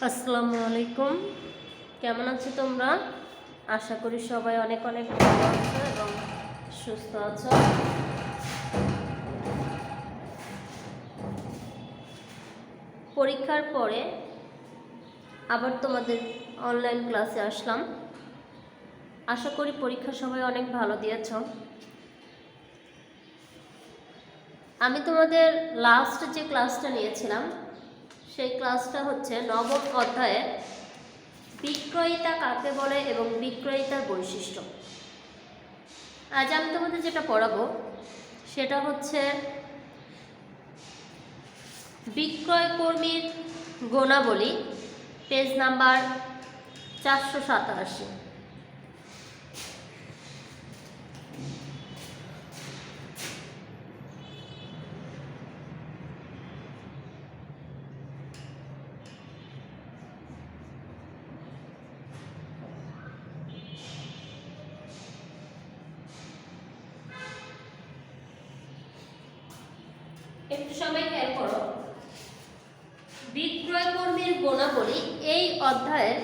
আসসালামু আলাইকুম। কেমন আছো তোমরা? আশা করি সবাই অনেক অনেক ভালো আছো এবং সুস্থ আছো। পরীক্ষার পরে আবার তোমাদের অনলাইন ক্লাসে আসলাম। আশা করি পরীক্ষা সবাই অনেক ভালো দিয়েছ। আমি তোমাদের লাস্ট যে ক্লাসটা নিয়েছিলাম সেই ক্লাসটা হচ্ছে নবম অধ্যায়ের বিক্রয়িতা কাকে বলে এবং বিক্রয়িতার বৈশিষ্ট্য। আজ আমি তোমাদের যেটা পড়াবো সেটা হচ্ছে বিক্রয় কর্মীর গুণাবলী, পেজ নাম্বার 487। একটু সময় খেয়াল করো। বিক্রয় কর্মীর গুণাবলী এই অধ্যায়ের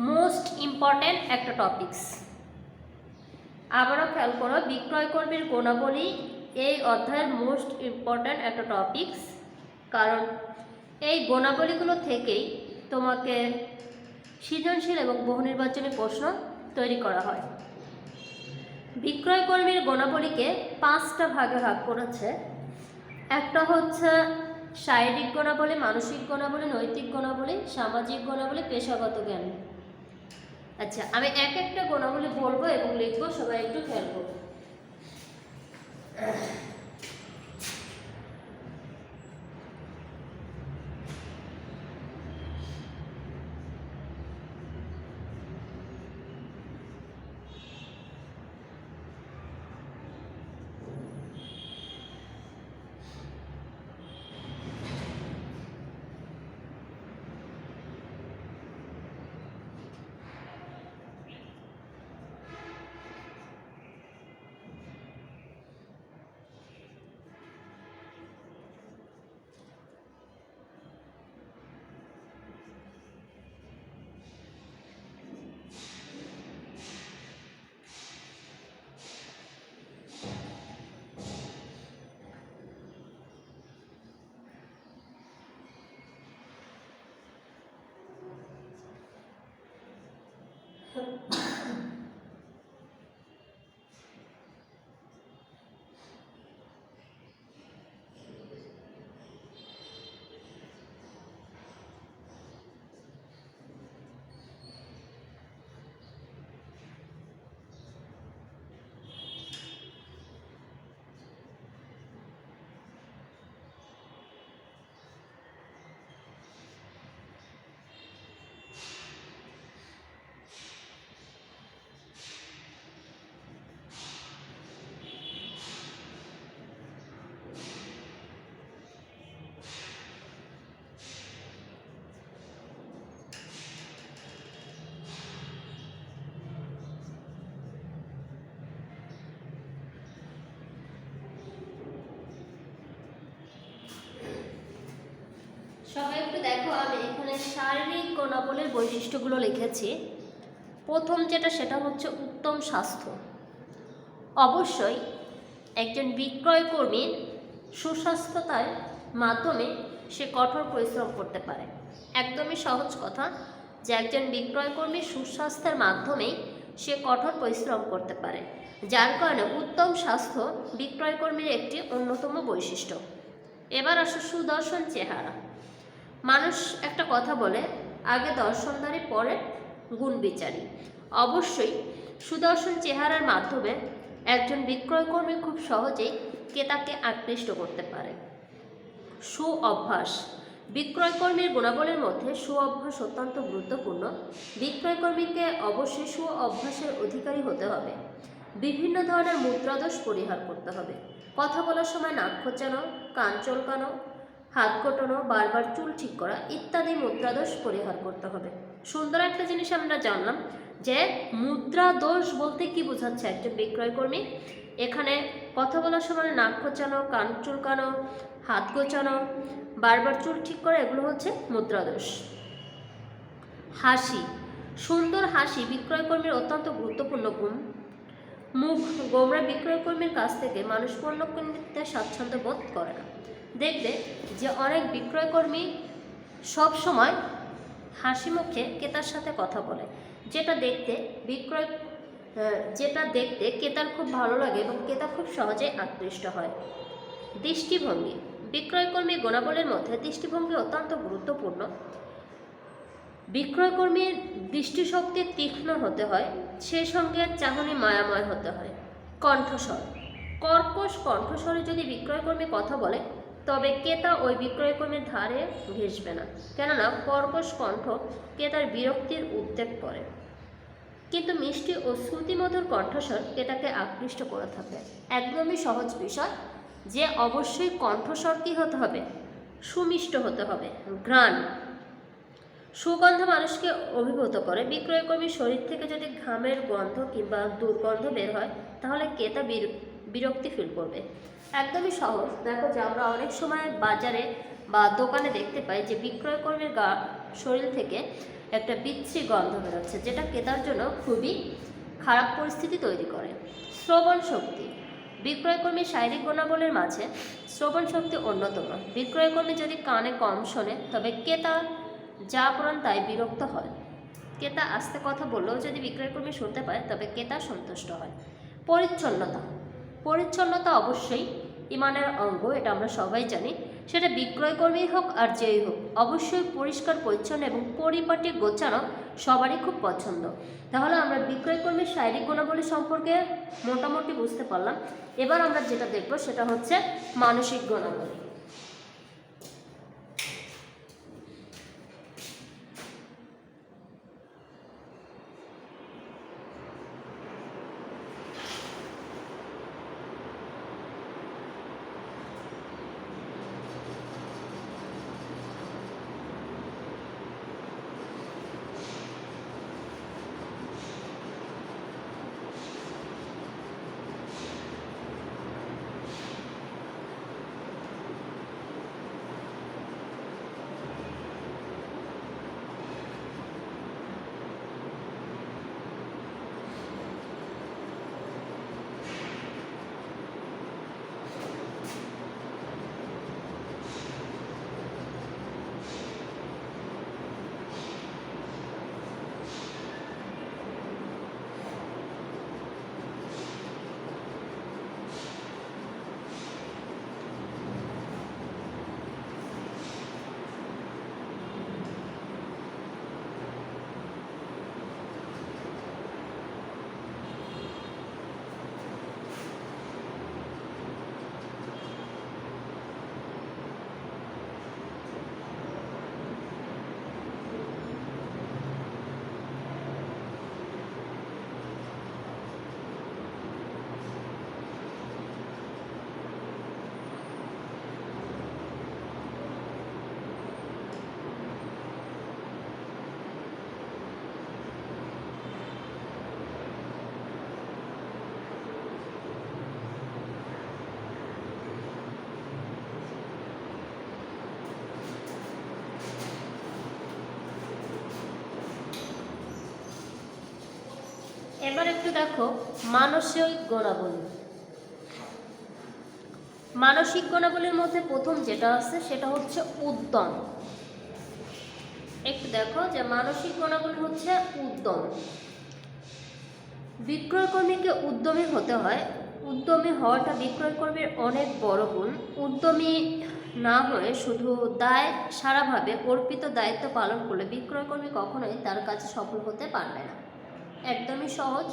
মোস্ট ইম্পর্টেন্ট একটা টপিকস। আবারও খেয়াল করো, বিক্রয় কর্মীর গুণাবলী এই অধ্যায়ের মোস্ট ইম্পর্টেন্ট একটা টপিকস, কারণ এই গুণাবলীগুলো থেকেই তোমাকে সৃজনশীল এবং বহু নির্বাচনী প্রশ্ন তৈরি করা হয়। বিক্রয় কর্মীর গুণাবলীকে 5টা ভাগে ভাগ করেছে। একটা হচ্ছে শারীরিক গুণাবলী, মানসিক গুণাবলী, নৈতিক গুণাবলী, সামাজিক গুণাবলী, পেশাগত জ্ঞান। আচ্ছা, আমি এক একটা গুণাবলী বলবো এবং লিখবো, সবাই একটু খেয়াল করবো। সবাই একটু দেখো, আমি এখানে শারীরিক গুণাবলীর বৈশিষ্ট্যগুলো লিখেছি। প্রথম যেটা সেটা হচ্ছে উত্তম স্বাস্থ্য। অবশ্যই একজন বিক্রয় কর্মীর সুস্বাস্থ্যতার মাধ্যমে সে কঠোর পরিশ্রম করতে পারে। একদমই সহজ কথা যে একজন বিক্রয় কর্মীর সুস্বাস্থ্যের মাধ্যমেই সে কঠোর পরিশ্রম করতে পারে, যার কারণে উত্তম স্বাস্থ্য বিক্রয় কর্মীর একটি অন্যতম বৈশিষ্ট্য। এবার আসো সুদর্শন চেহারা। মানুষ একটা কথা বলে, আগে দর্শনধারী পরে গুণ বিচারী। অবশ্যই সুদর্শন চেহারার মাধ্যমে একজন বিক্রয়কর্মী খুব সহজেই ক্রেতাকে আকৃষ্ট করতে পারে। সু অভ্যাস। বিক্রয়কর্মীর গুণাবলীর মধ্যে সু অভ্যাস অত্যন্ত গুরুত্বপূর্ণ। বিক্রয়কর্মীকে অবশ্যই সু অভ্যাসের অধিকারী হতে হবে। বিভিন্ন ধরনের মুদ্রাদোষ পরিহার করতে হবে। কথা বলার সময় নাক খোঁচানো, কান চলকানো, হাত ঘোটানো, বারবার চুল ঠিক করা ইত্যাদি মুদ্রাদোষ পরিহার করতে হবে। সুন্দর একটা জিনিস আমরা জানলাম যে মুদ্রাদোষ বলতে কি বোঝাচ্ছে একজন বিক্রয়কর্মী। এখানে কথা বলার সময় নাক খোঁচানো, কান চুলকানো, হাত গোছানো, বারবার চুল ঠিক করা, এগুলো হচ্ছে মুদ্রাদোষ। হাসি, সুন্দর হাসি বিক্রয়কর্মীর অত্যন্ত গুরুত্বপূর্ণ গুণ। মুখ গোমরা বিক্রয়কর্মীর কাছ থেকে মানুষ পণ্য কিনতে স্বাচ্ছন্দ্য বোধ করে না। দেখবে যে অনেক বিক্রয়কর্মী সব সময় হাসি মুখে ক্রেতার সাথে কথা বলে, যেটা দেখতে ক্রেতার খুব ভালো লাগে এবং ক্রেতা খুব সহজেই আকৃষ্ট হয়। দৃষ্টিভঙ্গি, বিক্রয়কর্মী গুণাবলীর মধ্যে দৃষ্টিভঙ্গি অত্যন্ত গুরুত্বপূর্ণ। বিক্রয়কর্মীর দৃষ্টিশক্তি তীক্ষ্ণ হতে হয়, সেই সঙ্গে চাহনি মায়াময় হতে হয়। কণ্ঠস্বর, কর্কশ কণ্ঠস্বরে যদি বিক্রয়কর্মী কথা বলে তবে ক্রেতা ওই বিক্রয়কর্মীর ধারে ঘেঁষবে না, কেননা কর্কশ কণ্ঠ ক্রেতার বিরক্তির উদ্বেগ করে। কিন্তু মিষ্টি ও শ্রুতিমধুর কণ্ঠস্বর ক্রেতাকে আকৃষ্ট করে থাকে। একদমই সহজ বিষয় যে অবশ্যই কণ্ঠস্বর কী হতে হবে, সুমিষ্ট হতে হবে। ঘ্রাণ, সুগন্ধ মানুষকে অভিভূত করে। বিক্রয়কর্মীর শরীর থেকে যদি ঘামের গন্ধ কিংবা দুর্গন্ধ বের হয় তাহলে ক্রেতা বিরক্তি ফিল করবে। একদমই সহজ। দেখো যে আমরা অনেক সময় বাজারে বা দোকানে দেখতে পাই যে বিক্রয়কর্মীর শরীর থেকে একটা বিশ্রী গন্ধ বেরোচ্ছে, যেটা ক্রেতার জন্য খুবই খারাপ পরিস্থিতি তৈরি করে। শ্রবণ শক্তি, বিক্রয়কর্মীর শারীরিক গুণাবলীর মাঝে শ্রবণ শক্তি অন্যতম। বিক্রয়কর্মী যদি কানে কম শোনে তবে ক্রেতা যা পড়ান তাই বিরক্ত হয়। ক্রেতা আস্তে কথা বললেও যদি বিক্রয়কর্মী শুনতে পায় তবে ক্রেতা সন্তুষ্ট হয়। পরিচ্ছন্নতা, পরিচ্ছন্নতা অবশ্যই ইমানের অঙ্গ, এটা আমরা সবাই জানি। সেটা বিক্রয়কর্মী হোক আর যেই হোক, অবশ্যই পরিষ্কার পরিচ্ছন্ন এবং পরিপাটি গোছানো সবারই খুব পছন্দ। তাহলে আমরা বিক্রয়কর্মীর শারীরিক গুণাবলী সম্পর্কে মোটামুটি বুঝতে পারলাম। এবার আমরা যেটা দেখব সেটা হচ্ছে মানসিক গুণাবলী। এবার একটু দেখো মানসিক গুণাবলী। মানসিক গুণাবলীর মধ্যে প্রথম যেটা আছে সেটা হচ্ছে উদ্যম। একটু দেখো যে মানসিক গুণাবলী হচ্ছে উদ্যম। বিক্রয়কর্মীকে উদ্যমী হতে হয়। উদ্যমী হওয়াটা বিক্রয়কর্মীর অনেক বড় গুণ। উদ্যমী না হয়ে শুধু সারাভাবে অর্পিত দায়িত্ব পালন করলে বিক্রয়কর্মী কখনোই তার কাছে সফল হতে পারবে না। একদমই সহজ।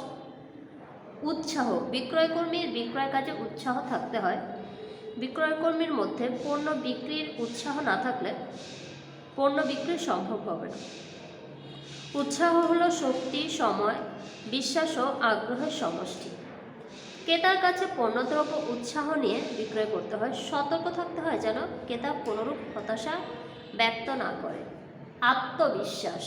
উৎসাহ, বিক্রয়কর্মীর বিক্রয় কাজে উৎসাহ থাকতে হয়। বিক্রয়কর্মীর মধ্যে পণ্য বিক্রির উৎসাহ না থাকলে পণ্য বিক্রি সম্ভব হবে না। উৎসাহ হলো শক্তি, সময়, বিশ্বাস ও আগ্রহের সমষ্টি। ক্রেতার কাছে পণ্যদ্রব্য উৎসাহ নিয়ে বিক্রয় করতে হয়। সতর্ক থাকতে হয় যেন ক্রেতা কোনোরূপ হতাশা ব্যক্ত না করে। আত্মবিশ্বাস,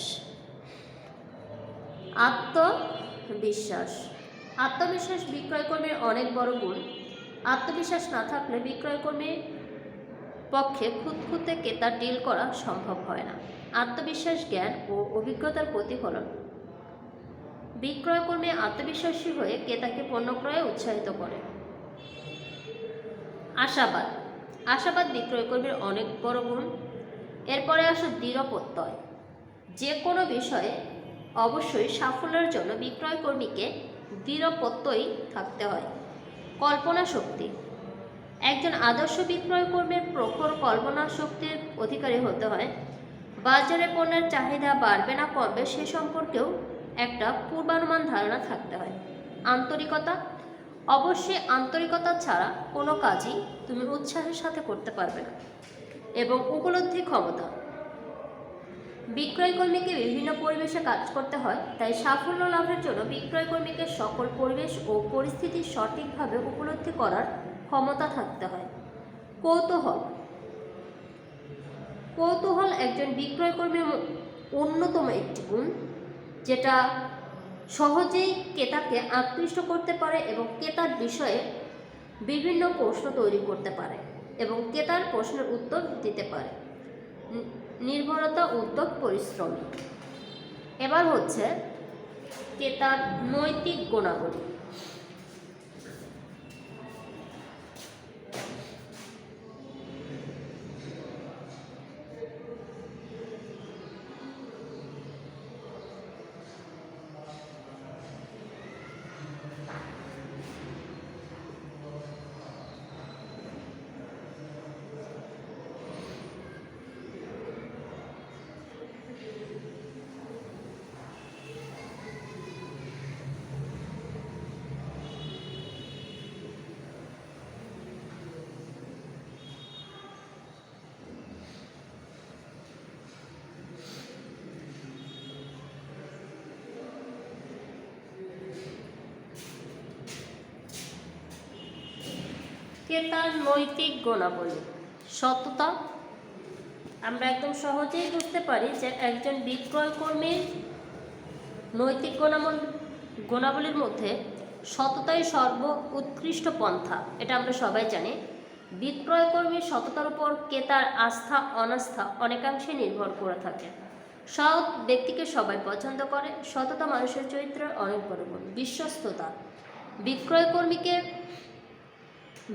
আত্মবিশ্বাস বিক্রয়কর্মীর অনেক বড় গুণ। আত্মবিশ্বাস না থাকলে বিক্রয়কর্মীর পক্ষে খুঁতখুঁতে ক্রেতা ডিল করা সম্ভব হয় না। আত্মবিশ্বাস, জ্ঞান ও অভিজ্ঞতার প্রতিফলন। বিক্রয়কর্মী আত্মবিশ্বাসী হয়ে ক্রেতাকে পণ্য ক্রয়ে উৎসাহিত করে। আশাবাদ। আশাবাদ বিক্রয়কর্মীর অনেক বড় গুণ। এরপরে আসো দৃঢ় প্রত্যয়। যে কোনো বিষয়ে অবশ্যই সাফল্যের জন্য বিক্রয়কর্মীকে দৃঢ় প্রত্যয়ী থাকতে হয়। কল্পনা শক্তি। একজন আদর্শ বিক্রয়কর্মীর প্রখর কল্পনা শক্তির অধিকারী হতে হয়। বাজারে পণ্যের চাহিদা বাড়বে না কমবে সে সম্পর্কেও একটা পূর্বানুমান ধারণা থাকতে হয়। আন্তরিকতা। অবশ্যই আন্তরিকতা ছাড়া কোনো কাজই তুমি উৎসাহের সাথে করতে পারবে না। এবং উপলব্ধি ক্ষমতা। বিক্রয়কর্মীকে বিভিন্ন পরিবেশে কাজ করতে হয়, তাই সাফল্য লাভের জন্য বিক্রয়কর্মীকে সকল পরিবেশ ও পরিস্থিতি সঠিকভাবে উপলব্ধি করার ক্ষমতা থাকতে হয়। কৌতূহল। কৌতূহল একজন বিক্রয়কর্মীর অন্যতম একটি গুণ, যেটা সহজেই ক্রেতাকে আকৃষ্ট করতে পারে এবং ক্রেতার বিষয়ে বিভিন্ন প্রশ্ন তৈরি করতে পারে এবং ক্রেতার প্রশ্নের উত্তর দিতে পারে। নির্ভরতা, উদ্যোগ, পরিশ্রম। এবার হচ্ছে ক্রেতার নৈতিক গুণাবলী। ক্রেতার নৈতিক গুণাবলী। সততা। আমরা একদম সহজেই বুঝতে পারি যে একজন বিক্রয়কর্মীর নৈতিক গুণাবলীর মধ্যে সততাই উৎকৃষ্ট পন্থা, এটা আমরা সবাই জানি। বিক্রয়কর্মীর সততার উপর ক্রেতার আস্থা অনাস্থা অনেকাংশে নির্ভর করে থাকে। সৎ ব্যক্তিকে সবাই পছন্দ করে। সততা মানুষের চরিত্রের অনেক বড় গুণ। বিশ্বস্ততা।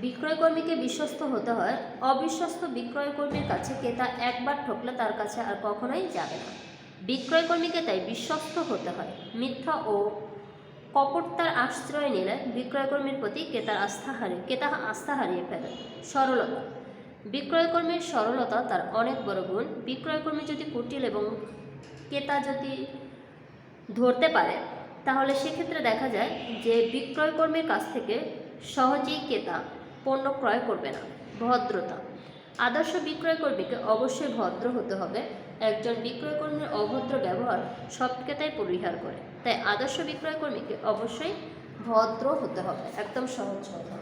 বিক্রয়কর্মীকে বিশ্বস্ত হতে হয়। অবিশ্বস্ত বিক্রয়কর্মীর কাছে ক্রেতা একবার ঠকলে তার কাছে আর কখনোই যাবে না। বিক্রয়কর্মীকে তাই বিশ্বস্ত হতে হয়। মিথ্যা ও কপটতার আশ্রয় নিলে বিক্রয়কর্মীর প্রতি ক্রেতা আস্থা হারিয়ে ফেলে। সরলতা। বিক্রয়কর্মীর সরলতা তার অনেক বড় গুণ। বিক্রয়কর্মী যদি কুটিল এবং ক্রেতা যদি ধরতে পারে, তাহলে সেক্ষেত্রে দেখা যায় যে বিক্রয়কর্মীর কাছ থেকে সহজেই ক্রেতা পণ্য ক্রয় করবে না। ভদ্রতা। আদর্শ বিক্রয়কর্মীকে অবশ্যই ভদ্র হতে হবে। একজন বিক্রয়কর্মীর অভদ্র ব্যবহার সব ক্রেতাই পরিহার করে, তাই আদর্শ বিক্রয়কর্মীকে অবশ্যই ভদ্র হতে হবে। একদম সহজ কথা।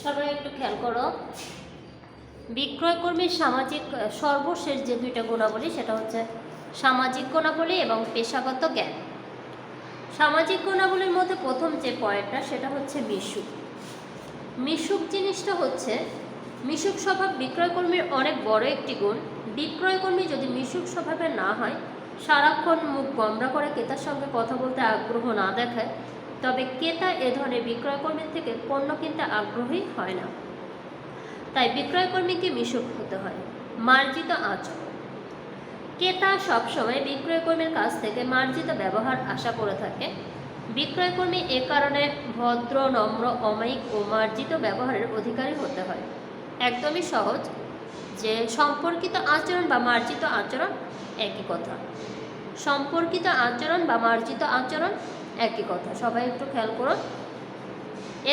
সবাই একটু খেয়াল করো, বিক্রয় কর্মীর সামাজিক সর্বশেষ যে দুইটা গুণাবলী সেটা হচ্ছে সামাজিক গুণাবলী এবং পেশাগত জ্ঞান। সামাজিক গুণাবলীর মধ্যে প্রথম যে পয়েন্টটা সেটা হচ্ছে মিশুক। মিশুক জিনিসটা হচ্ছে, মিশুক স্বভাব বিক্রয়কর্মীর অনেক বড় একটি গুণ। বিক্রয়কর্মী যদি মিশুক স্বভাবের না হয়, সারাক্ষণ মুখ গমরা করে ক্রেতার সঙ্গে কথা বলতে আগ্রহ না দেখায়, তবে ক্রেতা এ ধরনের বিক্রয়কর্মীর থেকে পণ্য কিনতে আগ্রহী হয় না। তাই বিক্রয়কর্মীকে মিশুক হতে হয়। মার্জিত আচরণ। ক্রেতা সবসময় বিক্রয়কর্মীর কাছ থেকে মার্জিত ব্যবহার আশা করে থাকে। বিক্রয়কর্মী এ কারণে ভদ্র, নম্র, অমায়িক ও মার্জিত ব্যবহারের অধিকারী হতে হয়। একদমই সহজ, যে সম্পর্কিত আচরণ বা মার্জিত আচরণ একই কথা। সম্পর্কিত আচরণ বা মার্জিত আচরণ একই কথা, সবাই একটু খেয়াল করুন।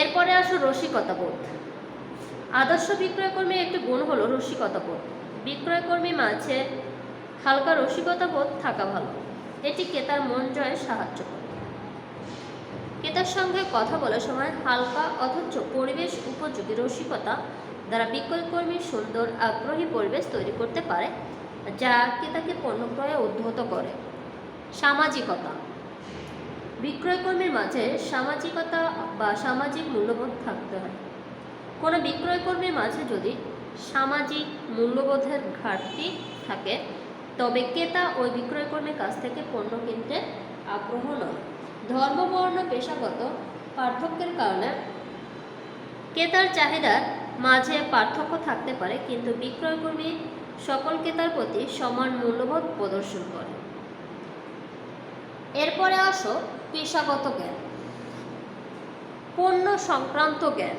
এরপরে আসো রসিকতা বোধ। আদর্শ বিক্রয়কর্মীর একটি গুণ হলো রসিকতা বোধ। বিক্রয়কর্মী মাঝে হালকা রসিকতা বোধ থাকা ভালো। এটি ক্রেতার মন জয়ে সাহায্য করে। ক্রেতার সঙ্গে কথা বলার সময় হালকা অথচ পরিবেশ উপযোগী রসিকতা দ্বারা বিক্রয়কর্মী সুন্দর আগ্রহী পরিবেশ তৈরি করতে পারে, যা ক্রেতাকে পণ্য ক্রয়ে উদ্বুদ্ধ করে। সামাজিকতা। বিক্রয়কর্মীর মাঝে সামাজিকতা বা সামাজিক মূল্যবোধ থাকতে হয়। কোনো বিক্রয়কর্মীর মাঝে যদি সামাজিক মূল্যবোধের ঘাটতি থাকে, তবে ক্রেতা ওই বিক্রয়কর্মীর কাছ থেকে পণ্য কিনতে আগ্রহ নয়। ধর্ম, বর্ণ, পেশাগত পার্থক্যের কারণে ক্রেতার চাহিদার মাঝে পার্থক্য থাকতে পারে, কিন্তু বিক্রয়কর্মী সকল ক্রেতার প্রতি সমান মূল্যবোধ প্রদর্শন করে। এরপরে আসো পেশাগত জ্ঞান, পণ্য সংক্রান্ত জ্ঞান।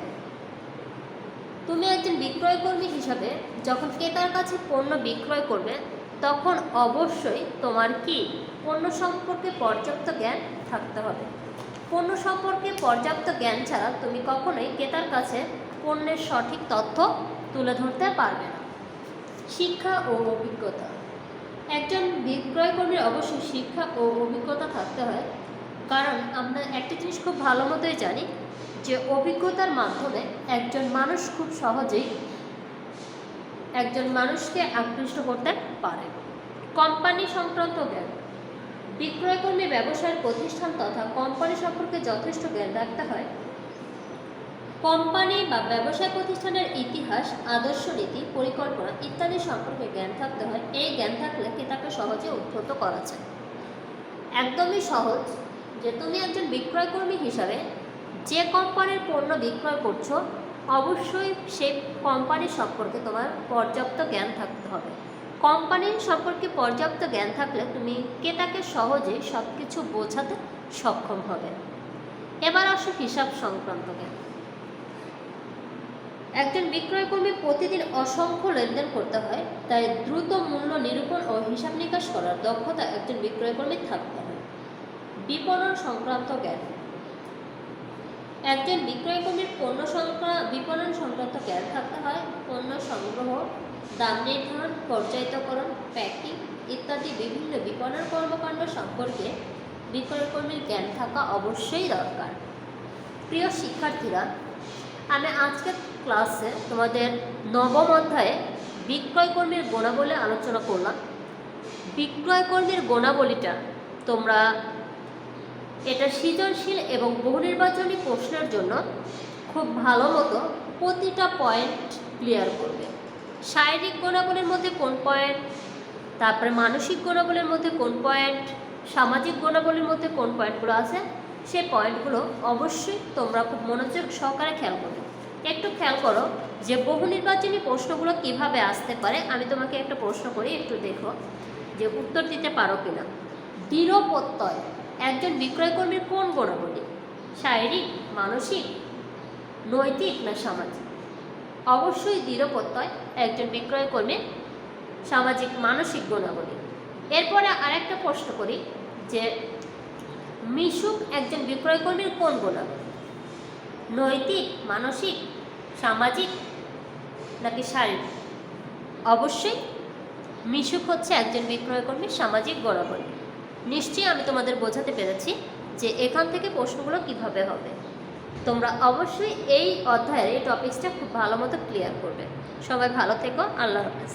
তুমি একজন বিক্রয়কর্মী হিসাবে যখন ক্রেতার কাছে পণ্য বিক্রয় করবে, তখন অবশ্যই তোমার কি পণ্য সম্পর্কে পর্যাপ্ত জ্ঞান থাকতে হবে। পণ্য সম্পর্কে পর্যাপ্ত জ্ঞান ছাড়া তুমি কখনোই ক্রেতার কাছে পণ্যের সঠিক তথ্য তুলে ধরতে পারবে না। শিক্ষা ও অভিজ্ঞতা। একজন বিক্রয়কর্মীর অবশ্যই শিক্ষা ও অভিজ্ঞতা থাকতে হয়, কারণ আমরা একটা জিনিস খুব ভালো মতোই জানি যে অভিজ্ঞতার মাধ্যমে একজন মানুষ খুব সহজেই একজন মানুষকে আকৃষ্ট করতে পারে। কোম্পানি সংক্রান্ত জ্ঞান। বিক্রয়কর্মী ব্যবসায়ের প্রতিষ্ঠান তথা কোম্পানি সম্পর্কে যথেষ্ট জ্ঞান রাখতে হয়। কোম্পানি বা ব্যবসায় প্রতিষ্ঠানের ইতিহাস, আদর্শ, নীতি, পরিকল্পনা ইত্যাদি সম্পর্কে জ্ঞান থাকতে হয়। এই জ্ঞান থাকলে ক্রেতাকে সহজে উদ্বুদ্ধ করা যায়। একদমই সহজ, যে তুমি একজন বিক্রয়কর্মী হিসাবে যে কোম্পানির পণ্য বিক্রয় করছো, অবশ্যই সেই কোম্পানি সম্পর্কে তোমার পর্যাপ্ত জ্ঞান থাকতে হবে। কোম্পানির সম্পর্কে পর্যাপ্ত জ্ঞান থাকলে তুমি ক্রেতাকে সহজে সব কিছু বোঝাতে সক্ষম হবে। এবার আসো হিসাব সংক্রান্ত জ্ঞান। একজন বিক্রয়কর্মী প্রতিদিন অসংখ্য লেনদেন করতে হয়, তাই দ্রুত মূল্য নিরূপণ ও হিসাব নিকাশ করার দক্ষতা একজন বিক্রয়কর্মীর থাকতে হয়। বিপণন সংক্রান্ত জ্ঞান। একজন বিক্রয়কর্মীর বিপণন সংক্রান্ত জ্ঞান থাকতে হয়। পণ্য সংগ্রহ, দাম নির্ধারণ, পর্যায়িতকরণ, প্যাকিং ইত্যাদি বিভিন্ন বিপণন কর্মকাণ্ড সম্পর্কে বিক্রয়কর্মীর জ্ঞান থাকা অবশ্যই দরকার। প্রিয় শিক্ষার্থীরা, আমি আজকের ক্লাসে তোমাদের নবম অধ্যায়ে বিক্রয়কর্মীর গুণাবলী আলোচনা করলাম। বিক্রয়কর্মীর গুণাবলীটা তোমরা এটা সৃজনশীল এবং বহুনির্বাচনী প্রশ্নের জন্য খুব ভালো মতো প্রতিটা পয়েন্ট ক্লিয়ার করবে। শারীরিক গুণাবলীর মধ্যে কোন পয়েন্ট, তারপরে মানসিক গুণাবলীর মধ্যে কোন পয়েন্ট, সামাজিক গুণাবলীর মধ্যে কোন পয়েন্টগুলো আছে, সেই পয়েন্টগুলো অবশ্যই তোমরা খুব মনোযোগ সহকারে খেয়াল করবে। একটু খেয়াল করো যে বহুনির্বাচনী প্রশ্নগুলো কিভাবে আসতে পারে। আমি তোমাকে একটা প্রশ্ন করি, একটু দেখো যে উত্তর দিতে পারো কিনা। দৃঢ় প্রত্যয় একজন বিক্রয়কর্মীর কোন গুণাবলী? শারীরিক, মানসিক, নৈতিক না সামাজিক? অবশ্যই দৃঢ় প্রত্যয় একজন বিক্রয়কর্মীর সামাজিক মানসিক গুণাবলী। এরপরে আরেকটা প্রশ্ন করি যে মিশুক একজন বিক্রয়কর্মীর কোন গুণাবলী? নৈতিক, মানসিক, সামাজিক নাকি শারীরিক? অবশ্যই মিশুক হচ্ছে একজন বিক্রয়কর্মীর সামাজিক গুণাবলী। নিশ্চয়ই আমি তোমাদের বোঝাতে পেরেছি যে এখান থেকে প্রশ্নগুলো কিভাবে হবে। তোমরা অবশ্যই এই অধ্যায়ের এই টপিকসটা খুব ভালো মতো ক্লিয়ার করবে। সবাই ভালো থেকো, আল্লাহ হাফেজ।